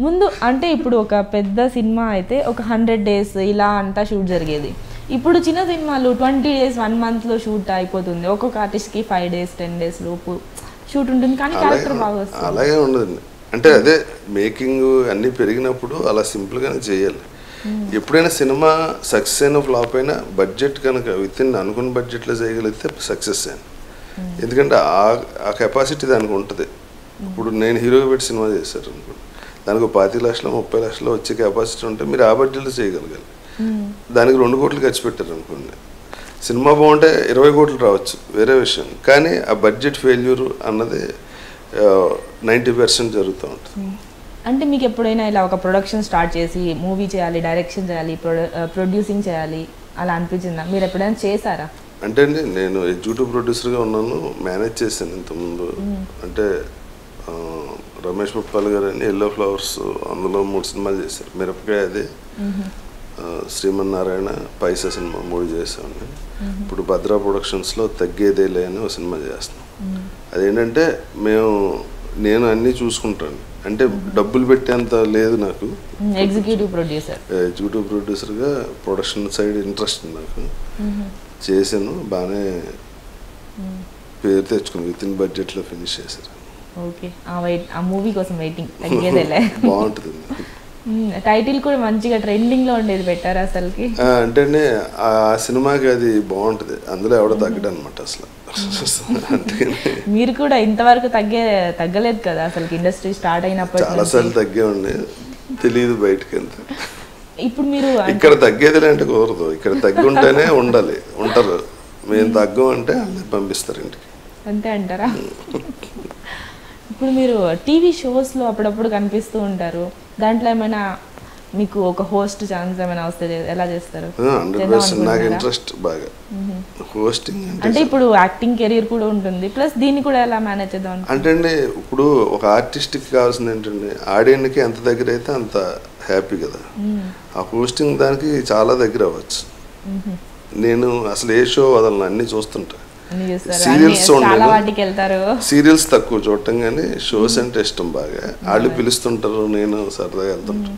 ముందు అంటే ఇప్పుడు ఒక పెద్ద సినిమా అయితే ఒక 100 days ఇలా అంతా షూట్ జరిగేది. ఇప్పుడు చిన్న సినిమాలు 20 days 1 monthలో షూట్ అయిపోతుంది. ఒక్కొక్క ఆర్టిస్ట్కి 5 days 10 days లోపు షూట్ ఉంటుంది, కానీ క్యారెక్టర్ బాగా వస్తుంది. అలాగే ఉండదండి. అంటే అదే మేకింగ్ అన్నీ పెరిగినప్పుడు అలా సింపుల్గానే చేయాలి. ఎప్పుడైనా సినిమా సక్సెస్ అయిన ఫ్లాప్ అయినా బడ్జెట్ కనుక విత్ ఇన్ అనుకున్న బడ్జెట్లో చేయగలిగితే సక్సెస్ అయింది. ఎందుకంటే ఆ కెపాసిటీ దానికి ఉంటుంది. ఇప్పుడు నేను హీరోగా పెట్టి సినిమా చేశారు అనుకోండి, దానికి 25 లక్షలు 30 లక్షలు వచ్చే కెపాసిటీ ఉంటే మీరు ఆ బడ్జెట్లో చేయగలగాలి. దానికి 2 కోట్లు ఖర్చు పెట్టారు అనుకోండి, సినిమా బాగుంటే 20 కోట్లు రావచ్చు, వేరే విషయం. కానీ ఆ బడ్జెట్ ఫెయిల్యూర్ అన్నది 90% జరుగుతూ ఉంటుంది. అంటే మీకు ఎప్పుడైనా ఇలా ఒక ప్రొడక్షన్ స్టార్ట్ చేసి మూవీ చేయాలి, డైరెక్షన్ చేయాలి, ప్రొడ్యూసింగ్ చేయాలి అలా అనిపించిందా? మీరు ఎప్పుడైనా చేశారా? అంటే అండి నేను ఎగ్జిక్యూటివ్ ప్రొడ్యూసర్గా ఉన్నాను, మేనేజ్ చేశాను ఇంతకుముందు. అంటే రమేష్ ముప్పాల్ గారు అని ఎల్లో ఫ్లవర్స్ అందులో 3 సినిమాలు చేశారు. మిరపకాయ అది, శ్రీమన్నారాయణ, పైసా సినిమా 3 చేసామండి. ఇప్పుడు భద్రా ప్రొడక్షన్స్లో తగ్గేదేలే అని ఒక సినిమా చేస్తున్నాం. అదేంటంటే నేను అన్నీ చూసుకుంటాను, అంటే డబ్బులు పెట్టేంత లేదు నాకు. ఎగ్జిక్యూటివ్ ప్రొడ్యూసర్గా ప్రొడక్షన్ సైడ్ ఇంట్రెస్ట్ నాకు. చేశాను, బాగానే పేరు తెచ్చుకుని విత్ ఇన్ బడ్జెట్లో ఫినిష్ చేశారు. ఓకే, ఆ మూవీ కోసం వెయిటింగ్. తగ్గేదేలే బాగుంటుంది. టైటిల్ కూడా మంచిగా ట్రెండింగ్లో ఉండేది పెట్టారు అసలుకి. అంటే ఆ సినిమాకి అది బాగుంటుంది, అందులో ఎవడో తగ్గడం అనమాట అసలు. మీరు కూడా ఇంతవరకు తగ్గలేదు కదా అసలు, ఇండస్ట్రీ స్టార్ట్ అయినప్పుడు చాలాసార్లు తగ్గేవండి, తెలియదు బయటకి అంత. ఇప్పుడు మీరు ఇక్కడ తగ్గేది అంటే కుదరదు, ఇక్కడ తగ్గుంటేనే ఉంటారు. మేము తగ్గం అంటే పంపిస్తారు ఇంటికి, అంతే అంటారా? ఇప్పుడు మీరు టీవీ షోస్లో అప్పుడప్పుడు కనిపిస్తూ ఉంటారు, దాంట్లో ఏమైనా మీకు ఒక హోస్ట్ ఛాన్స్ ఏమైనా వస్తే ఎలా చేస్తారు? 100% నాకు ఇంట్రెస్ట్ బాగా హోస్టింగ్. అంటే ఇప్పుడు యాక్టింగ్ కెరీర్ కూడా ఉంటుంది, ప్లస్ దీన్ని కూడా ఎలా మేనేజ్ చేద్దాం అంటే అండి. ఇప్పుడు ఒక ఆర్టిస్ట్కి కావాల్సింది ఏంటండి, ఆడియన్కి ఎంత దగ్గర అయితే అంత హ్యాపీ కదా. ఆ హోస్టింగ్ దానికి చాలా దగ్గర అవ్వచ్చు. నేను అసలు ఏ షో వదలను, అన్నీ చూస్తుంటా. సీరియల్స్ తక్కువ చూడటం, కానీ షోస్ అంటే ఇష్టం బాగా. వాళ్ళు పిలుస్తుంటారు, నేను సరదాగా వెళ్తుంటాను.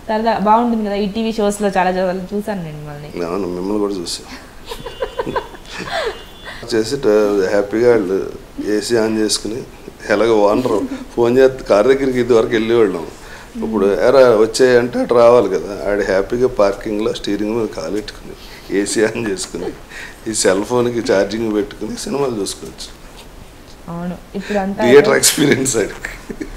సరదా బాగుంటుంది కదా ఈ టీవీ షోస్లో. చాలా చూసాను నేను మిమ్మల్ని కూడా చూసాను. చేసి హ్యాపీగా వాళ్ళు ఏసీ ఆన్ చేసుకుని ఎలాగో ఓనర్ ఫోన్ చేస్తే కార్ దగ్గరికి ఇదివరకు వెళ్ళేవాళ్ళం. ఇప్పుడు ఎరా వచ్చాయంటే అటు రావాలి కదా. ఆడ హ్యాపీగా పార్కింగ్లో స్టీరింగ్ మీద కాలెట్టుకుని ఏసీ ఆన్ చేసుకుని ఈ సెల్ ఫోన్కి ఛార్జింగ్ పెట్టుకుని సినిమాలు చూసుకోవచ్చు. అవును, ఇప్పుడు థియేటర్ ఎక్స్పీరియన్స్ ఆడికి.